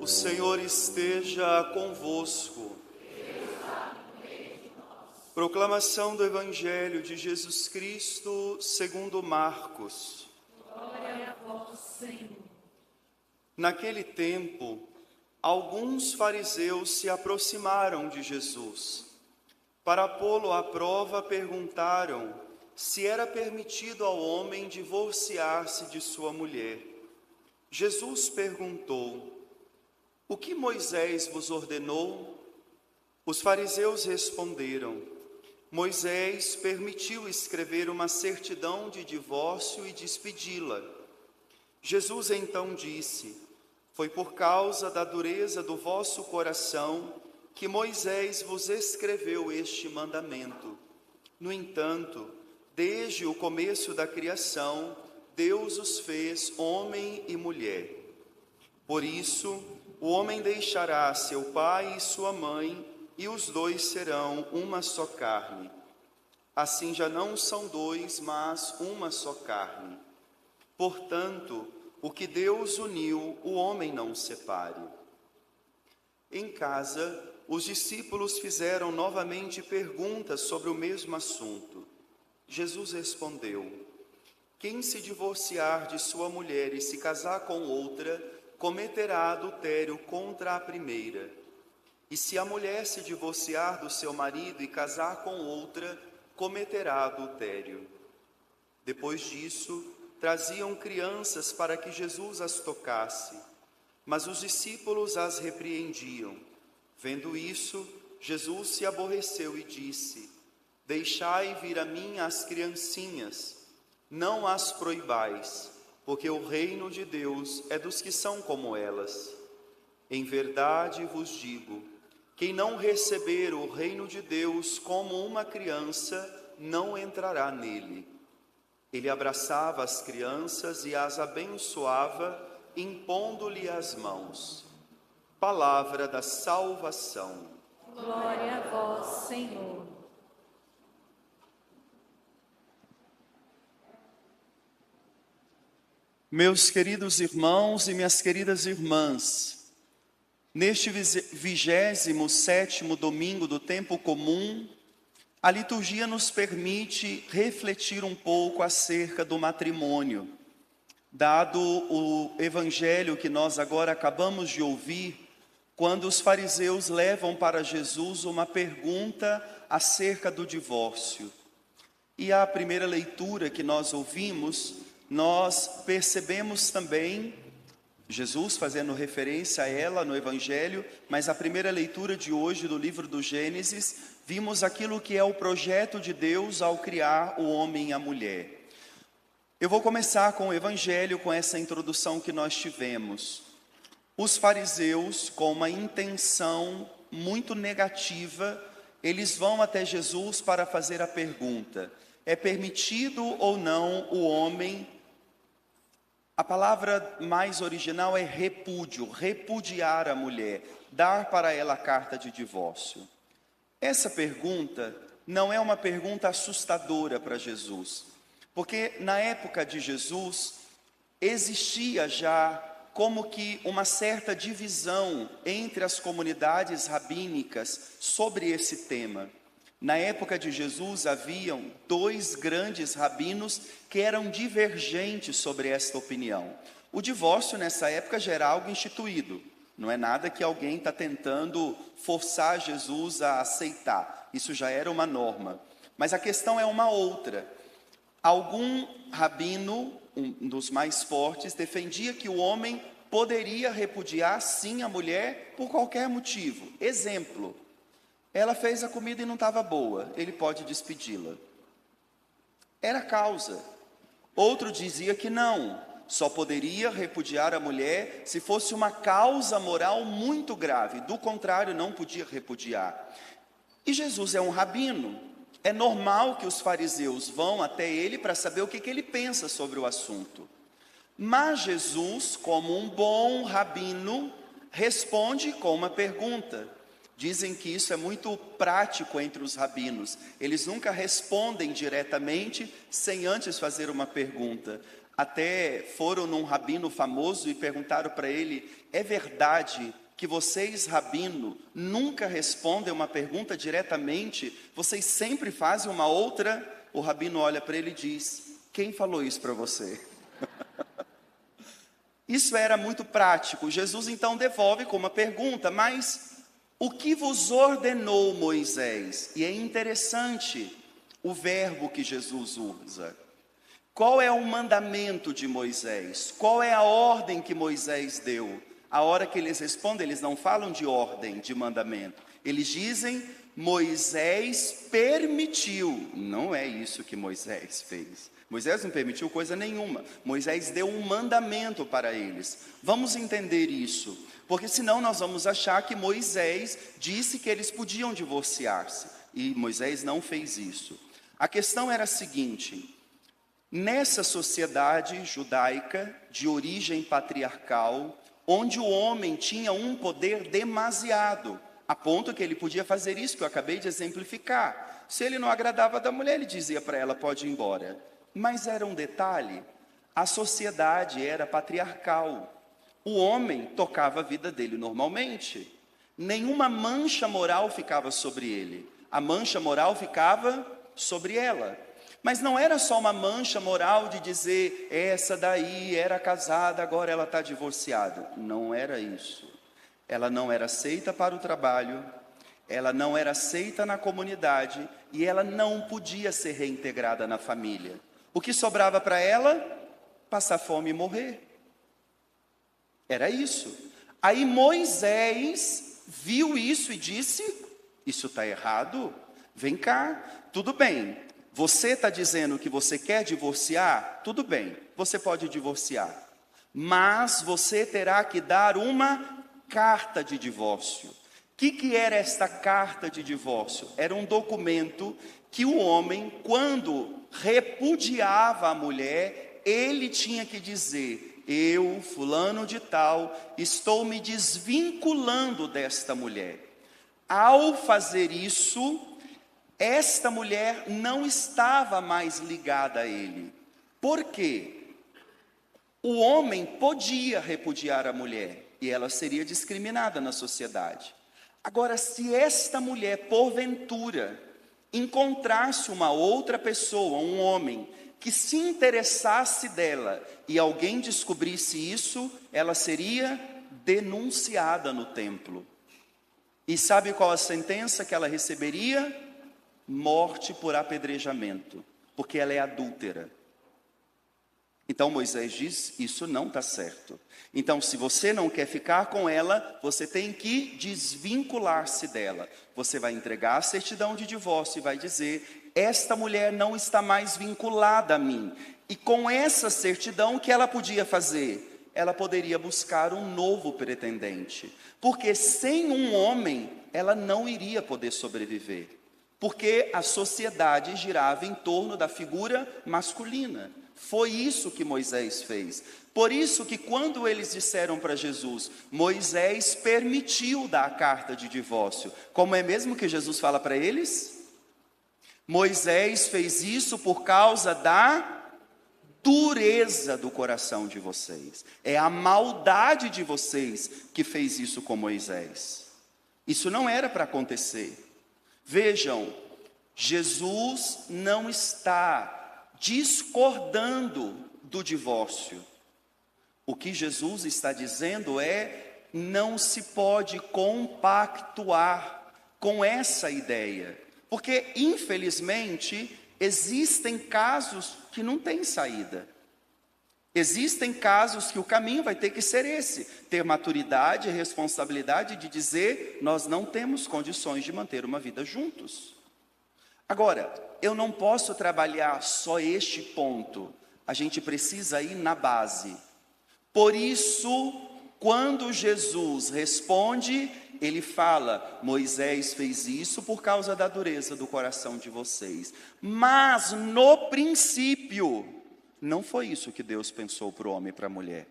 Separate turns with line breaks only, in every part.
O Senhor esteja convosco. Proclamação do Evangelho de Jesus Cristo segundo Marcos.
Glória a vós, Senhor.
Naquele tempo, alguns fariseus se aproximaram de Jesus. Para pô-lo à prova, perguntaram se era permitido ao homem divorciar-se de sua mulher. Jesus perguntou: o que Moisés vos ordenou? Os fariseus responderam: Moisés permitiu escrever uma certidão de divórcio e despedi-la. Jesus então disse: foi por causa da dureza do vosso coração que Moisés vos escreveu este mandamento. No entanto, desde o começo da criação, Deus os fez homem e mulher. Por isso, o homem deixará seu pai e sua mãe, e os dois serão uma só carne. Assim já não são dois, mas uma só carne. Portanto, o que Deus uniu, o homem não separe. Em casa, os discípulos fizeram novamente perguntas sobre o mesmo assunto. Jesus respondeu: quem se divorciar de sua mulher e se casar com outra, cometerá adultério contra a primeira. E se a mulher se divorciar do seu marido e casar com outra, cometerá adultério. Depois disso, traziam crianças para que Jesus as tocasse, mas os discípulos as repreendiam. Vendo isso, Jesus se aborreceu e disse: deixai vir a mim as criancinhas, não as proibais, porque o reino de Deus é dos que são como elas. Em verdade vos digo, quem não receber o reino de Deus como uma criança, não entrará nele. Ele abraçava as crianças e as abençoava, impondo-lhe as mãos. Palavra da salvação.
Glória a vós, Senhor.
Meus queridos irmãos e minhas queridas irmãs, neste 27º domingo do tempo comum, a liturgia nos permite refletir um pouco acerca do matrimônio. Dado o evangelho que nós agora acabamos de ouvir, quando os fariseus levam para Jesus uma pergunta acerca do divórcio. E a primeira leitura que nós ouvimos, nós percebemos também Jesus fazendo referência a ela no Evangelho, mas a primeira leitura de hoje do livro do Gênesis, vimos aquilo que é o projeto de Deus ao criar o homem e a mulher. Eu vou começar com o Evangelho, com essa introdução que nós tivemos. Os fariseus, com uma intenção muito negativa, eles vão até Jesus para fazer a pergunta: é permitido ou não o homem? A palavra mais original é repúdio, repudiar a mulher, dar para ela a carta de divórcio. Essa pergunta não é uma pergunta assustadora para Jesus, porque na época de Jesus existia já como que uma certa divisão entre as comunidades rabínicas sobre esse tema. Na época de Jesus haviam dois grandes rabinos que eram divergentes sobre esta opinião. O divórcio nessa época já era algo instituído, não é nada que alguém está tentando forçar Jesus a aceitar, isso já era uma norma. Mas a questão é uma outra. Algum rabino, um dos mais fortes, defendia que o homem poderia repudiar sim a mulher por qualquer motivo. Exemplo: ela fez a comida e não estava boa, ele pode despedi-la. Era causa. Outro dizia que não, só poderia repudiar a mulher se fosse uma causa moral muito grave, do contrário não podia repudiar. E Jesus é um rabino, é normal que os fariseus vão até ele para saber o que ele pensa sobre o assunto. Mas Jesus, como um bom rabino, responde com uma pergunta. Dizem que isso é muito prático entre os rabinos. Eles nunca respondem diretamente sem antes fazer uma pergunta. até foram num rabino famoso e perguntaram para ele: é verdade que vocês, rabino, nunca respondem uma pergunta diretamente, vocês sempre fazem uma outra? O rabino olha para ele e diz: quem falou isso para você? Isso era muito prático. Jesus então devolve com uma pergunta: mas o que vos ordenou Moisés? E é interessante o verbo que Jesus usa. Qual é o mandamento de Moisés? Qual é a ordem que Moisés deu? A hora que eles respondem, eles não falam de ordem, de mandamento. Eles dizem: Moisés permitiu. Não é isso que Moisés fez. Moisés não permitiu coisa nenhuma. Moisés deu um mandamento para eles. Vamos entender isso, porque senão nós vamos achar que Moisés disse que eles podiam divorciar-se. E Moisés não fez isso. A questão era a seguinte: nessa sociedade judaica de origem patriarcal, onde o homem tinha um poder demasiado, a ponto que ele podia fazer isso que eu acabei de exemplificar. Se ele não agradava da mulher, ele dizia para ela: pode ir embora. Mas era um detalhe: a sociedade era patriarcal. O homem tocava a vida dele normalmente. Nenhuma mancha moral ficava sobre ele. A mancha moral ficava sobre ela. Mas não era só uma mancha moral de dizer: essa daí era casada, agora ela está divorciada. Não era isso. Ela não era aceita para o trabalho, ela não era aceita na comunidade e ela não podia ser reintegrada na família. O que sobrava para ela? Passar fome e morrer. Era isso. Aí Moisés viu isso e disse: isso está errado. Vem cá, tudo bem. Você está dizendo que você quer divorciar? Tudo bem, você pode divorciar. Mas você terá que dar uma carta de divórcio. O que era esta carta de divórcio? Era um documento que o homem, quando repudiava a mulher, ele tinha que dizer: eu, fulano de tal, estou me desvinculando desta mulher. Ao fazer isso, esta mulher não estava mais ligada a ele. Por quê? O homem podia repudiar a mulher e ela seria discriminada na sociedade. Agora, se esta mulher, porventura, encontrasse uma outra pessoa, um homem, que se interessasse dela e alguém descobrisse isso, ela seria denunciada no templo. E sabe qual a sentença que ela receberia? Morte por apedrejamento, porque ela é adúltera. Então Moisés diz: isso não está certo. Então, se você não quer ficar com ela, você tem que desvincular-se dela. Você vai entregar a certidão de divórcio e vai dizer: esta mulher não está mais vinculada a mim. E com essa certidão, o que ela podia fazer? Ela poderia buscar um novo pretendente. Porque sem um homem, ela não iria poder sobreviver. Porque a sociedade girava em torno da figura masculina. Foi isso que Moisés fez. Por isso que quando eles disseram para Jesus: Moisés permitiu dar a carta de divórcio. Como é mesmo que Jesus fala para eles? Moisés fez isso por causa da dureza do coração de vocês. É a maldade de vocês que fez isso com Moisés. Isso não era para acontecer. Vejam, Jesus não está discordando do divórcio. O que Jesus está dizendo é: não se pode compactuar com essa ideia, porque infelizmente existem casos que não têm saída. Existem casos que o caminho vai ter que ser esse: ter maturidade e responsabilidade de dizer: nós não temos condições de manter uma vida juntos. Agora, eu não posso trabalhar só este ponto, a gente precisa ir na base. Por isso, quando Jesus responde, ele fala: Moisés fez isso por causa da dureza do coração de vocês. Mas no princípio, não foi isso que Deus pensou para o homem e para a mulher.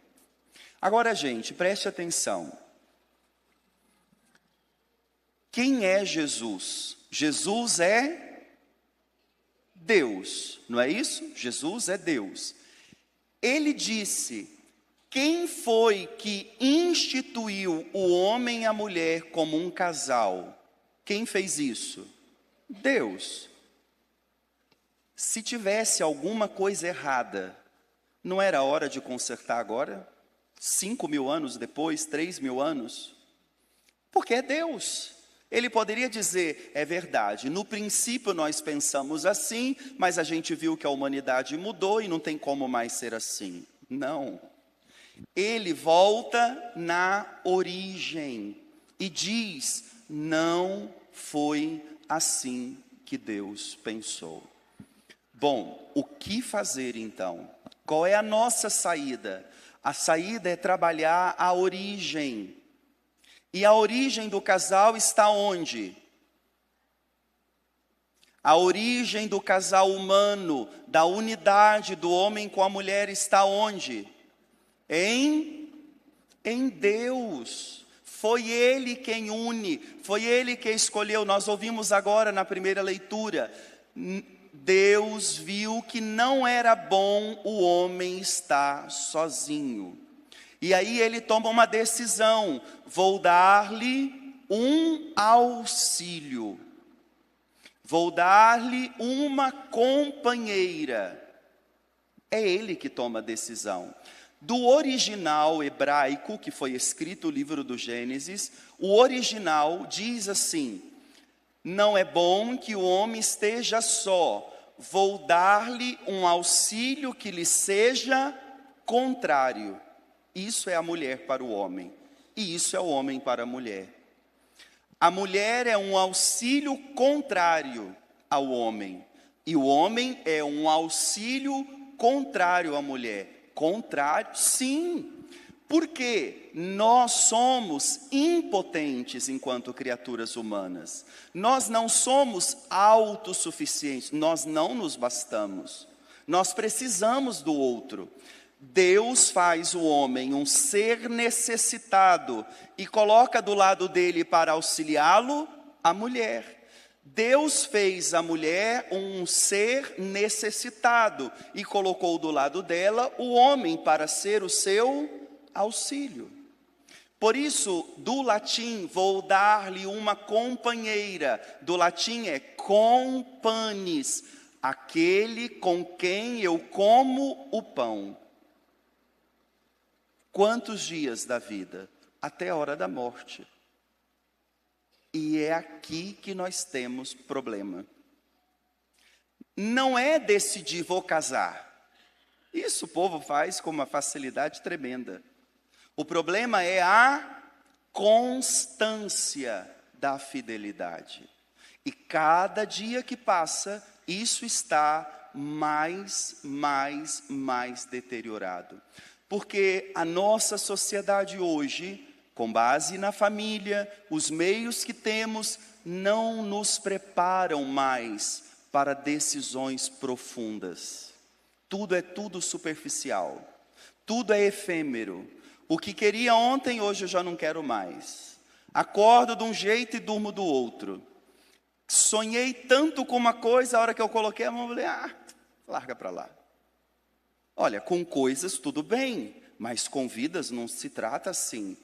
Agora, gente, preste atenção. Quem é Jesus? Jesus é Deus, não é isso? Jesus é Deus. Ele disse: quem foi que instituiu o homem e a mulher como um casal? Quem fez isso? Deus. Se tivesse alguma coisa errada, não era hora de consertar agora? 5.000 anos depois, 3.000 anos? Porque é Deus. Ele poderia dizer: é verdade, no princípio nós pensamos assim, mas a gente viu que a humanidade mudou e não tem como mais ser assim. Não. Ele volta na origem e diz: não foi assim que Deus pensou. Bom, o que fazer então? Qual é a nossa saída? A saída é trabalhar a origem. E a origem do casal está onde? A origem do casal humano, da unidade do homem com a mulher está onde? Em Deus. Foi Ele quem une, foi Ele que escolheu. Nós ouvimos agora na primeira leitura. Deus viu que não era bom o homem estar sozinho. E aí ele toma uma decisão: vou dar-lhe um auxílio. Vou dar-lhe uma companheira. É ele que toma a decisão. Do original hebraico, que foi escrito o livro do Gênesis, o original diz assim: não é bom que o homem esteja só, vou dar-lhe um auxílio que lhe seja contrário. Isso é a mulher para o homem, e isso é o homem para a mulher. A mulher é um auxílio contrário ao homem, e o homem é um auxílio contrário à mulher. Contrário, sim, porque nós somos impotentes enquanto criaturas humanas. Nós não somos autossuficientes, nós não nos bastamos. Nós precisamos do outro. Deus faz o homem um ser necessitado e coloca do lado dele para auxiliá-lo a mulher. Deus fez a mulher um ser necessitado e colocou do lado dela o homem para ser o seu auxílio. Por isso, do latim, vou dar-lhe uma companheira. Do latim é companis, aquele com quem eu como o pão. Quantos dias da vida? Até a hora da morte. E é aqui que nós temos problema. Não é decidir, vou casar. Isso o povo faz com uma facilidade tremenda. O problema é a constância da fidelidade. E cada dia que passa, isso está mais deteriorado. Porque a nossa sociedade hoje, com base na família, os meios que temos, não nos preparam mais para decisões profundas. Tudo é superficial, tudo é efêmero. O que queria ontem, hoje eu já não quero mais. Acordo de um jeito e durmo do outro. Sonhei tanto com uma coisa, a hora que eu coloquei a mão, eu falei: larga para lá. Olha, com coisas tudo bem, mas com vidas não se trata assim.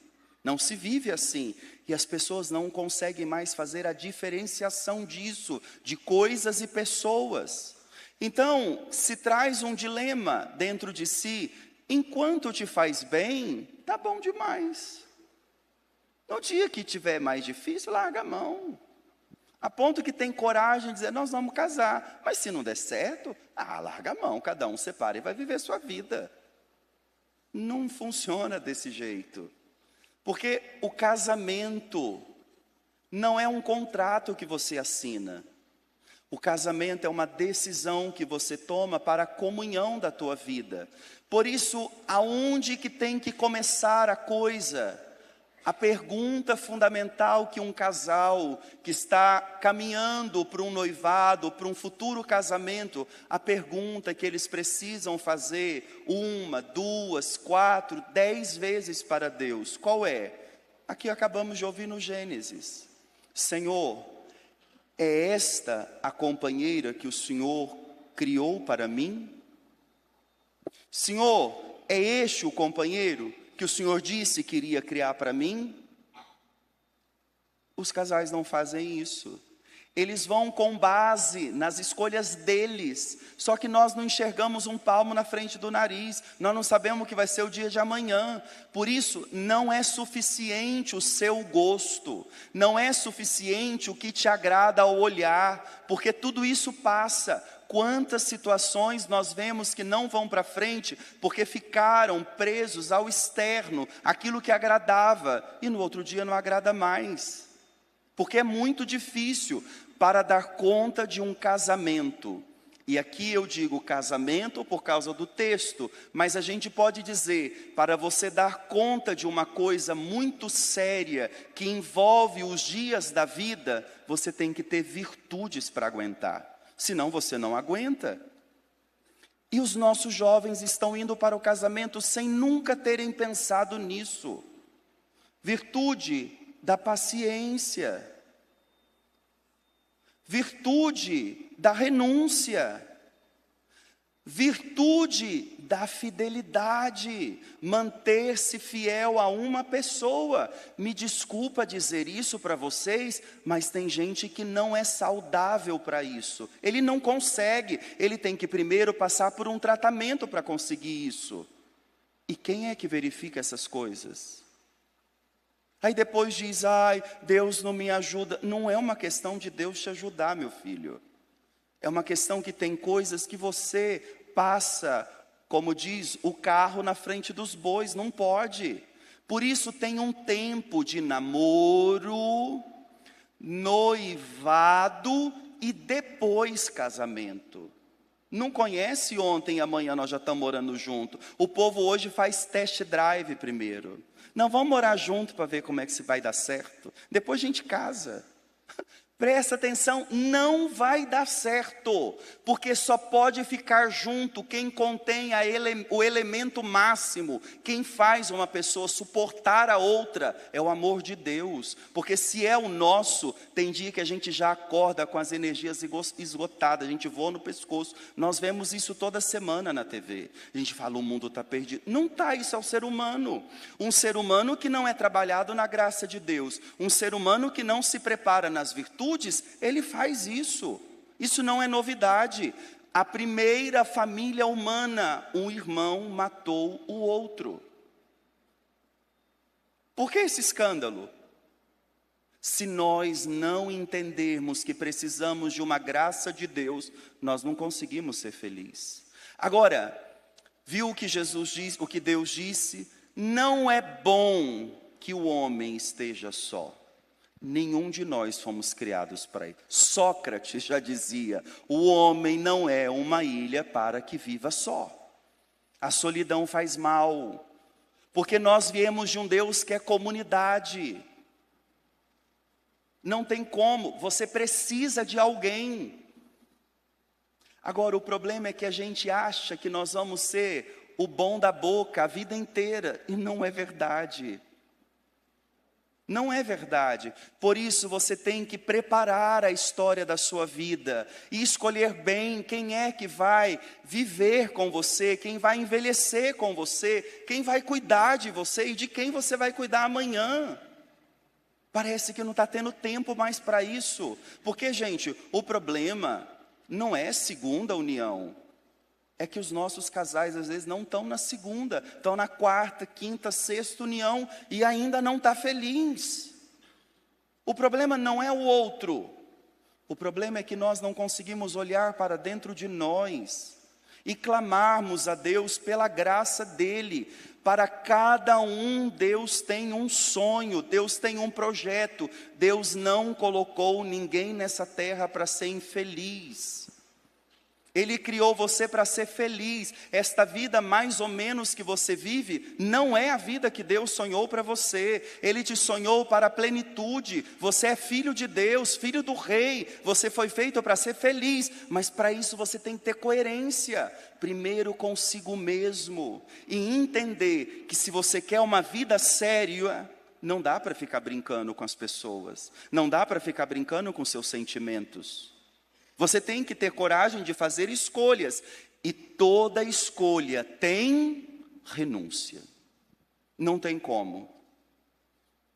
Não se vive assim, e as pessoas não conseguem mais fazer a diferenciação disso, de coisas e pessoas. Então, se traz um dilema dentro de si: enquanto te faz bem, tá bom demais. No dia que tiver mais difícil, larga a mão. A ponto que tem coragem de dizer: nós vamos casar, mas se não der certo, larga a mão, cada um separa e vai viver sua vida. Não funciona desse jeito. Porque o casamento não é um contrato que você assina. O casamento é uma decisão que você toma para a comunhão da tua vida. Por isso, aonde que tem que começar a coisa? A pergunta fundamental que um casal que está caminhando para um noivado, para um futuro casamento, a pergunta que eles precisam fazer 1, 2, 4, 10 vezes para Deus, qual é? Aqui acabamos de ouvir no Gênesis: Senhor, é esta a companheira que o Senhor criou para mim? Senhor, é este o companheiro que o Senhor disse que iria criar para mim? Os casais não fazem isso. Eles vão com base nas escolhas deles. Só que nós não enxergamos um palmo na frente do nariz. Nós não sabemos o que vai ser o dia de amanhã. Por isso, não é suficiente o seu gosto. Não é suficiente o que te agrada ao olhar. Porque tudo isso passa. Quantas situações nós vemos que não vão para frente porque ficaram presos ao externo, aquilo que agradava, e no outro dia não agrada mais. Porque é muito difícil para dar conta de um casamento. E aqui eu digo casamento por causa do texto, mas a gente pode dizer, para você dar conta de uma coisa muito séria, que envolve os dias da vida, você tem que ter virtudes para aguentar. Senão você não aguenta. E os nossos jovens estão indo para o casamento sem nunca terem pensado nisso. Virtude da paciência. Virtude da renúncia. Virtude da fidelidade, manter-se fiel a uma pessoa. Me desculpa dizer isso para vocês, mas tem gente que não é saudável para isso. Ele não consegue, ele tem que primeiro passar por um tratamento para conseguir isso. E quem é que verifica essas coisas? Aí depois diz, ai, Deus não me ajuda. Não é uma questão de Deus te ajudar, meu filho. É uma questão que tem coisas que você passa, como diz, o carro na frente dos bois, não pode. Por isso tem um tempo de namoro, noivado e depois casamento. Não conhece ontem e amanhã nós já estamos morando junto. O povo hoje faz test drive primeiro. Não, vamos morar junto para ver como é que se vai dar certo. Depois a gente casa. Presta atenção, não vai dar certo, porque só pode ficar junto quem contém o elemento máximo. Quem faz uma pessoa suportar a outra é o amor de Deus, porque se é o nosso, tem dia que a gente já acorda com as energias esgotadas, a gente voa no pescoço. Nós vemos isso toda semana na TV. A gente fala, o mundo está perdido. Não está, isso é o ser humano. Um ser humano que não é trabalhado na graça de Deus, um ser humano que não se prepara nas virtudes, ele faz isso. Isso não é novidade. A primeira família humana, um irmão matou o outro. Por que esse escândalo? Se nós não entendermos que precisamos de uma graça de Deus, nós não conseguimos ser felizes. Agora, viu o que Jesus disse, o que Deus disse? Não é bom que o homem esteja só. Nenhum de nós fomos criados para isso. Sócrates já dizia, o homem não é uma ilha para que viva só. A solidão faz mal, porque nós viemos de um Deus que é comunidade. Não tem como, você precisa de alguém. Agora, o problema é que a gente acha que nós vamos ser o bom da boca a vida inteira, e não é verdade. Não é verdade. Por isso você tem que preparar a história da sua vida e escolher bem quem é que vai viver com você, quem vai envelhecer com você, quem vai cuidar de você e de quem você vai cuidar amanhã. Parece que não está tendo tempo mais para isso. Porque, gente, o problema não é segunda união. É que os nossos casais às vezes não estão na segunda, estão na quarta, quinta, sexta união e ainda não está feliz. O problema não é o outro. O problema é que nós não conseguimos olhar para dentro de nós e clamarmos a Deus pela graça dEle. Para cada um, Deus tem um sonho, Deus tem um projeto. Deus não colocou ninguém nessa terra para ser infeliz. Ele criou você para ser feliz. Esta vida mais ou menos que você vive, não é a vida que Deus sonhou para você. Ele te sonhou para a plenitude. Você é filho de Deus, filho do rei. Você foi feito para ser feliz. Mas para isso você tem que ter coerência. Primeiro consigo mesmo. E entender que se você quer uma vida séria, não dá para ficar brincando com as pessoas. Não dá para ficar brincando com seus sentimentos. Você tem que ter coragem de fazer escolhas. E toda escolha tem renúncia. Não tem como.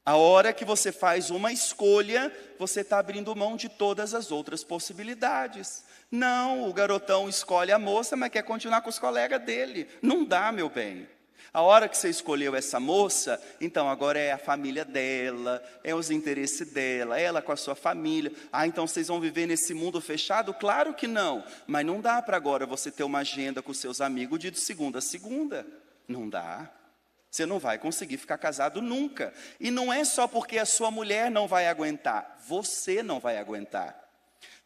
A hora que você faz uma escolha, você está abrindo mão de todas as outras possibilidades. Não, o garotão escolhe a moça, mas quer continuar com os colegas dele. Não dá, meu bem. A hora que você escolheu essa moça, então agora é a família dela, é os interesses dela, ela com a sua família. Ah, então vocês vão viver nesse mundo fechado? Claro que não. Mas não dá para agora você ter uma agenda com seus amigos de segunda a segunda. Não dá. Você não vai conseguir ficar casado nunca. E não é só porque a sua mulher não vai aguentar, você não vai aguentar.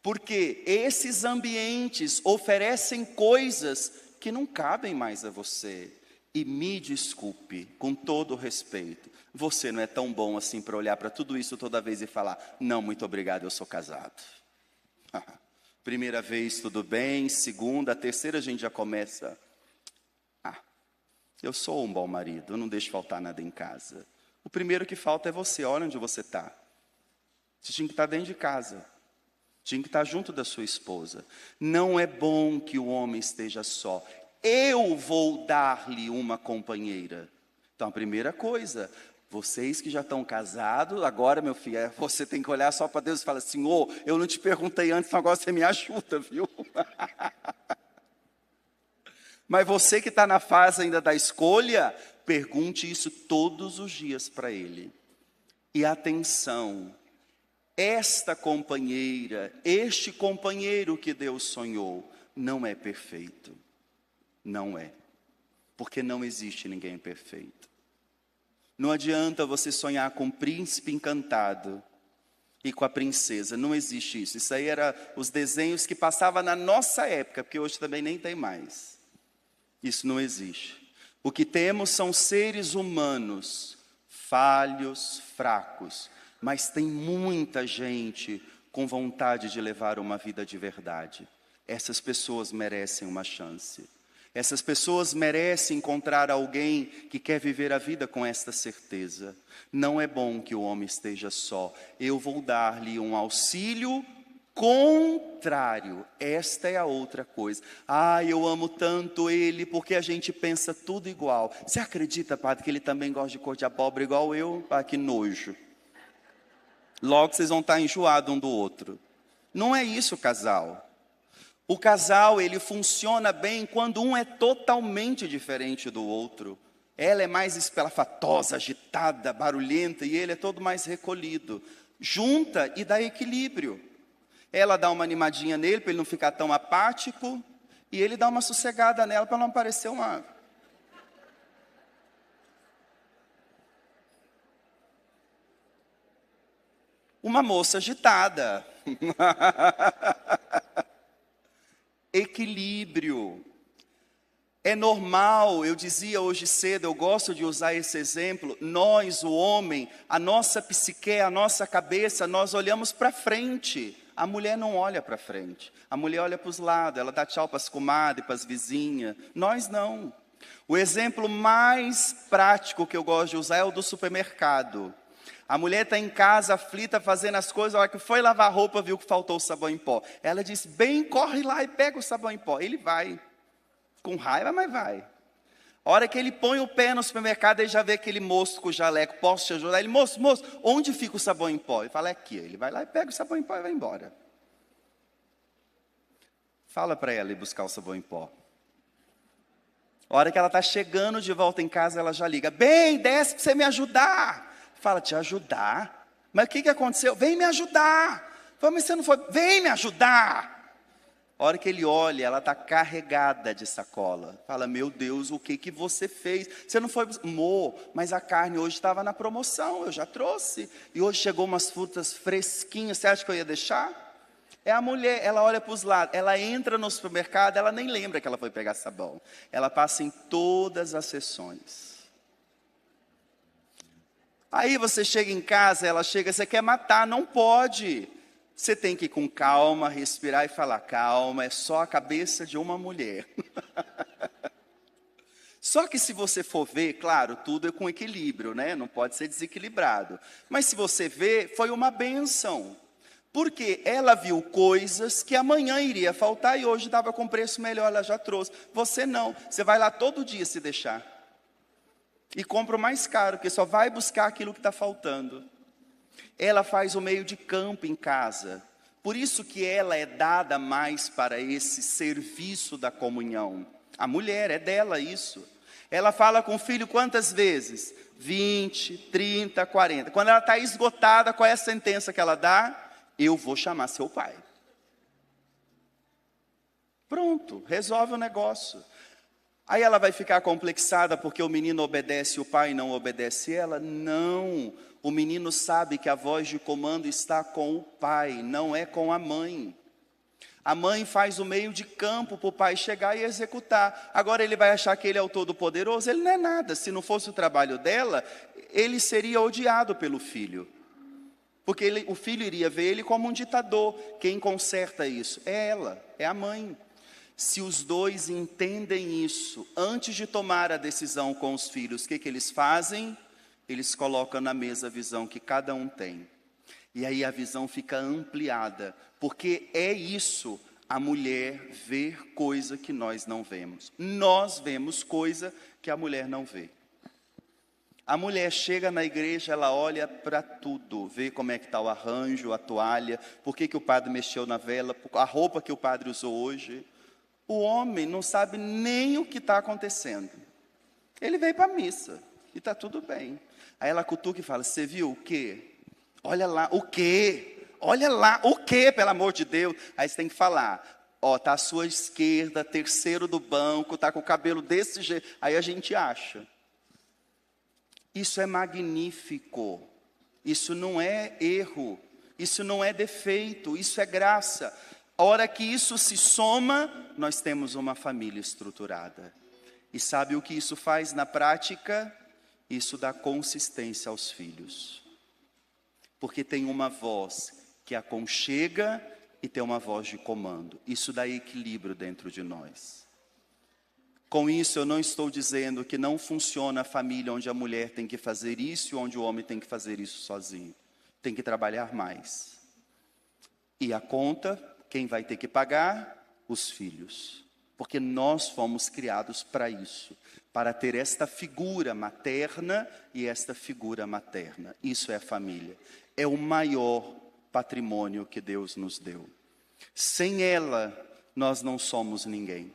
Porque esses ambientes oferecem coisas que não cabem mais a você. E me desculpe, com todo respeito, você não é tão bom assim para olhar para tudo isso toda vez e falar, não, muito obrigado, eu sou casado. Primeira vez, tudo bem. Segunda, terceira, a gente já começa. Eu sou um bom marido, eu não deixo faltar nada em casa. O primeiro que falta é você, olha onde você está. Você tinha que estar dentro de casa. Tinha que estar junto da sua esposa. Não é bom que o homem esteja só. Eu vou dar-lhe uma companheira. Então, a primeira coisa, vocês que já estão casados, agora, meu filho, você tem que olhar só para Deus e falar, Senhor, eu não te perguntei antes, então agora você me ajuda, viu? Mas você que está na fase ainda da escolha, pergunte isso todos os dias para ele. E atenção, esta companheira, este companheiro que Deus sonhou, não é perfeito. Não é. Porque não existe ninguém perfeito. Não adianta você sonhar com um príncipe encantado e com a princesa. Não existe isso. Isso aí era os desenhos que passavam na nossa época, porque hoje também nem tem mais. Isso não existe. O que temos são seres humanos, falhos, fracos, mas tem muita gente com vontade de levar uma vida de verdade. Essas pessoas merecem uma chance. Essas pessoas merecem encontrar alguém que quer viver a vida com esta certeza. Não é bom que o homem esteja só. Eu vou dar-lhe um auxílio contrário. Esta é a outra coisa. Ah, eu amo tanto ele porque a gente pensa tudo igual. Você acredita, padre, que ele também gosta de cor de abóbora igual eu? Ah, que nojo. Logo vocês vão estar enjoados um do outro. Não é isso, casal. O casal, ele funciona bem quando um é totalmente diferente do outro. Ela é mais espalhafatosa, agitada, barulhenta, e ele é todo mais recolhido. Junta e dá equilíbrio. Ela dá uma animadinha nele, para ele não ficar tão apático, e ele dá uma sossegada nela, para não parecer uma moça agitada. Equilíbrio. É normal, eu dizia hoje cedo, eu gosto de usar esse exemplo, nós, o homem, a nossa psique, a nossa cabeça, nós olhamos para frente. A mulher não olha para frente. A mulher olha para os lados, ela dá tchau para as comadres, para as vizinhas. Nós não. O exemplo mais prático que eu gosto de usar é o do supermercado. A mulher está em casa, aflita, fazendo as coisas, a hora que foi lavar a roupa, viu que faltou o sabão em pó. Ela disse, bem, corre lá e pega o sabão em pó. Ele vai, com raiva, mas vai. A hora que ele põe o pé no supermercado, ele já vê aquele moço com o jaleco, posso te ajudar? Ele, moço, onde fica o sabão em pó? Ele fala, é aqui. Ele vai lá e pega o sabão em pó e vai embora. Fala para ela ir buscar o sabão em pó. A hora que ela está chegando de volta em casa, ela já liga, bem, desce para você me ajudar. Fala, te ajudar? Mas o que aconteceu? Vem me ajudar. Fala, mas você não foi? Vem me ajudar. A hora que ele olha, ela está carregada de sacola. Fala, meu Deus, o que você fez? Você não foi? Mas a carne hoje estava na promoção, eu já trouxe. E hoje chegou umas frutas fresquinhas, você acha que eu ia deixar? É a mulher, ela olha para os lados, ela entra no supermercado, ela nem lembra que ela foi pegar sabão. Ela passa em todas as sessões. Aí você chega em casa, ela chega, você quer matar, não pode. Você tem que ir com calma, respirar e falar, calma, é só a cabeça de uma mulher. Só que se você for ver, claro, tudo é com equilíbrio, né? Não pode ser desequilibrado. Mas se você ver, foi uma bênção. Porque ela viu coisas que amanhã iria faltar e hoje estava com preço melhor, ela já trouxe. Você não, você vai lá todo dia se deixar. E compra o mais caro, porque só vai buscar aquilo que está faltando. Ela faz o meio de campo em casa. Por isso que ela é dada mais para esse serviço da comunhão. A mulher, é dela isso. Ela fala com o filho quantas vezes? 20, 30, 40. Quando ela está esgotada, qual é a sentença que ela dá? Eu vou chamar seu pai. Pronto, resolve o negócio. Aí ela vai ficar complexada porque o menino obedece e o pai não obedece ela? Não. O menino sabe que a voz de comando está com o pai, não é com a mãe. A mãe faz o meio de campo para o pai chegar e executar. Agora ele vai achar que ele é o todo-poderoso? Ele não é nada. Se não fosse o trabalho dela, ele seria odiado pelo filho. Porque o filho iria ver ele como um ditador. Quem conserta isso? É ela, é a mãe. Se os dois entendem isso, antes de tomar a decisão com os filhos, o que eles fazem? Eles colocam na mesa a visão que cada um tem. E aí a visão fica ampliada, porque é isso, a mulher ver coisa que nós não vemos. Nós vemos coisa que a mulher não vê. A mulher chega na igreja, ela olha para tudo, vê como é que está o arranjo, a toalha, por que o padre mexeu na vela, a roupa que o padre usou hoje. O homem não sabe nem o que está acontecendo. Ele veio para a missa e está tudo bem. Aí ela cutuca e fala, você viu o quê? Olha lá, o quê? Olha lá, o quê, pelo amor de Deus? Aí você tem que falar, ó, está à sua esquerda, terceiro do banco, está com o cabelo desse jeito. Aí a gente acha. Isso é magnífico. Isso não é erro. Isso não é defeito, isso é graça. A hora que isso se soma, nós temos uma família estruturada. E sabe o que isso faz na prática? Isso dá consistência aos filhos. Porque tem uma voz que aconchega e tem uma voz de comando. Isso dá equilíbrio dentro de nós. Com isso eu não estou dizendo que não funciona a família onde a mulher tem que fazer isso e onde o homem tem que fazer isso sozinho. Tem que trabalhar mais. E a conta, quem vai ter que pagar? Os filhos. Porque nós fomos criados para isso. Para ter esta figura materna e esta figura materna. Isso é a família. É o maior patrimônio que Deus nos deu. Sem ela, nós não somos ninguém.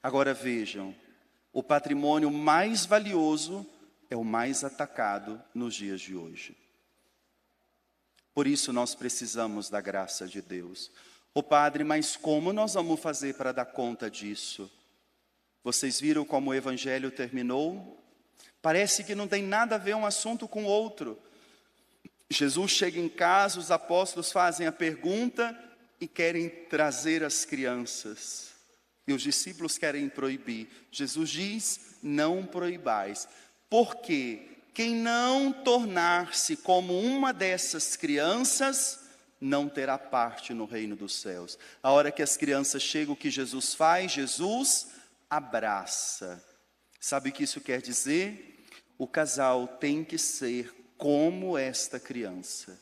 Agora vejam, o patrimônio mais valioso é o mais atacado nos dias de hoje. Por isso nós precisamos da graça de Deus. Ô padre, mas como nós vamos fazer para dar conta disso? Vocês viram como o evangelho terminou? Parece que não tem nada a ver um assunto com o outro. Jesus chega em casa, os apóstolos fazem a pergunta e querem trazer as crianças. E os discípulos querem proibir. Jesus diz, não proibais. Porque quem não tornar-se como uma dessas crianças, não terá parte no reino dos céus. A hora que as crianças chegam, o que Jesus faz? Jesus abraça. Sabe o que isso quer dizer? O casal tem que ser como esta criança,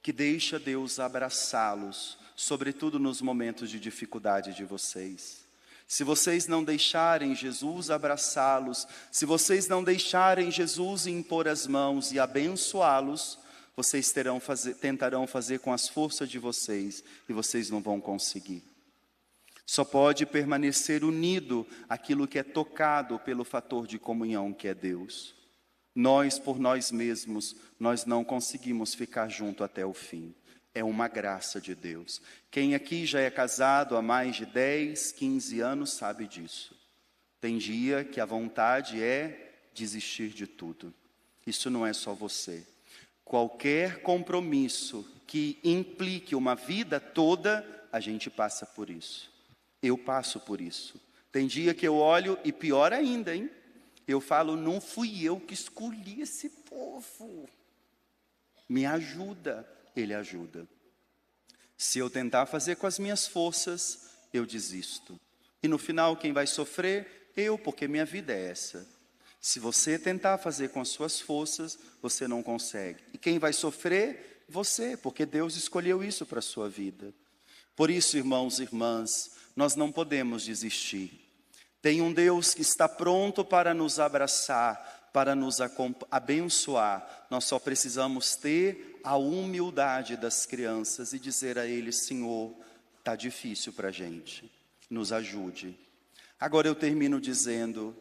que deixa Deus abraçá-los, sobretudo nos momentos de dificuldade de vocês. Se vocês não deixarem Jesus abraçá-los, se vocês não deixarem Jesus impor as mãos e abençoá-los, vocês tentarão fazer com as forças de vocês e vocês não vão conseguir. Só pode permanecer unido aquilo que é tocado pelo fator de comunhão que é Deus. Nós, por nós mesmos, nós não conseguimos ficar junto até o fim. É uma graça de Deus. Quem aqui já é casado há mais de 10, 15 anos sabe disso. Tem dia que a vontade é desistir de tudo. Isso não é só você. Qualquer compromisso que implique uma vida toda, a gente passa por isso. Eu passo por isso. Tem dia que eu olho e pior ainda, hein? Eu falo, não fui eu que escolhi esse povo. Me ajuda. Ele ajuda. Se eu tentar fazer com as minhas forças, eu desisto. E no final, quem vai sofrer? Eu, porque minha vida é essa. Se você tentar fazer com as suas forças, você não consegue. E quem vai sofrer? você, porque Deus escolheu isso para a sua vida. Por isso, irmãos e irmãs, nós não podemos desistir. Tem um Deus que está pronto para nos abraçar, para nos abençoar. Nós só precisamos ter a humildade das crianças e dizer a eles: Senhor, está difícil para a gente, nos ajude. Agora eu termino dizendo,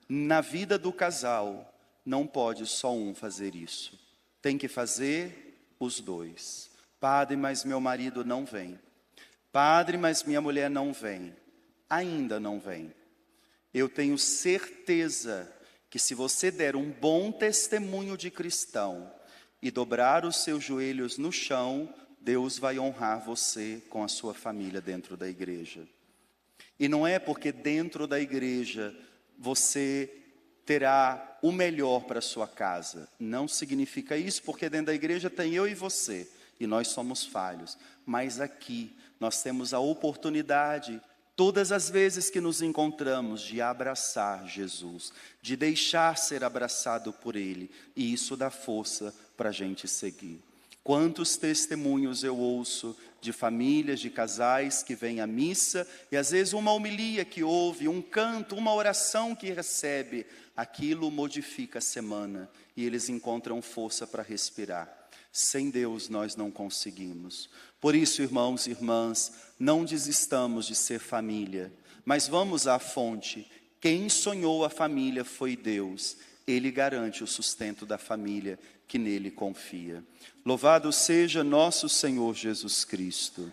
na vida do casal, não pode só um fazer isso. Tem que fazer os dois. Padre, mas meu marido não vem. Padre, mas minha mulher não vem. Ainda não vem. Eu tenho certeza que se você der um bom testemunho de cristão e dobrar os seus joelhos no chão, Deus vai honrar você com a sua família dentro da igreja. E não é porque dentro da igreja você terá o melhor para a sua casa. Não significa isso, porque dentro da igreja tem eu e você, e nós somos falhos. Mas aqui nós temos a oportunidade, todas as vezes que nos encontramos, de abraçar Jesus, de deixar ser abraçado por Ele, e isso dá força para a gente seguir. Quantos testemunhos eu ouço de famílias, de casais que vêm à missa, e às vezes uma homilia que ouve, um canto, uma oração que recebe, aquilo modifica a semana, e eles encontram força para respirar. Sem Deus nós não conseguimos. Por isso, irmãos e irmãs, não desistamos de ser família, mas vamos à fonte. Quem sonhou a família foi Deus. Ele garante o sustento da família que nele confia. Louvado seja nosso Senhor Jesus Cristo.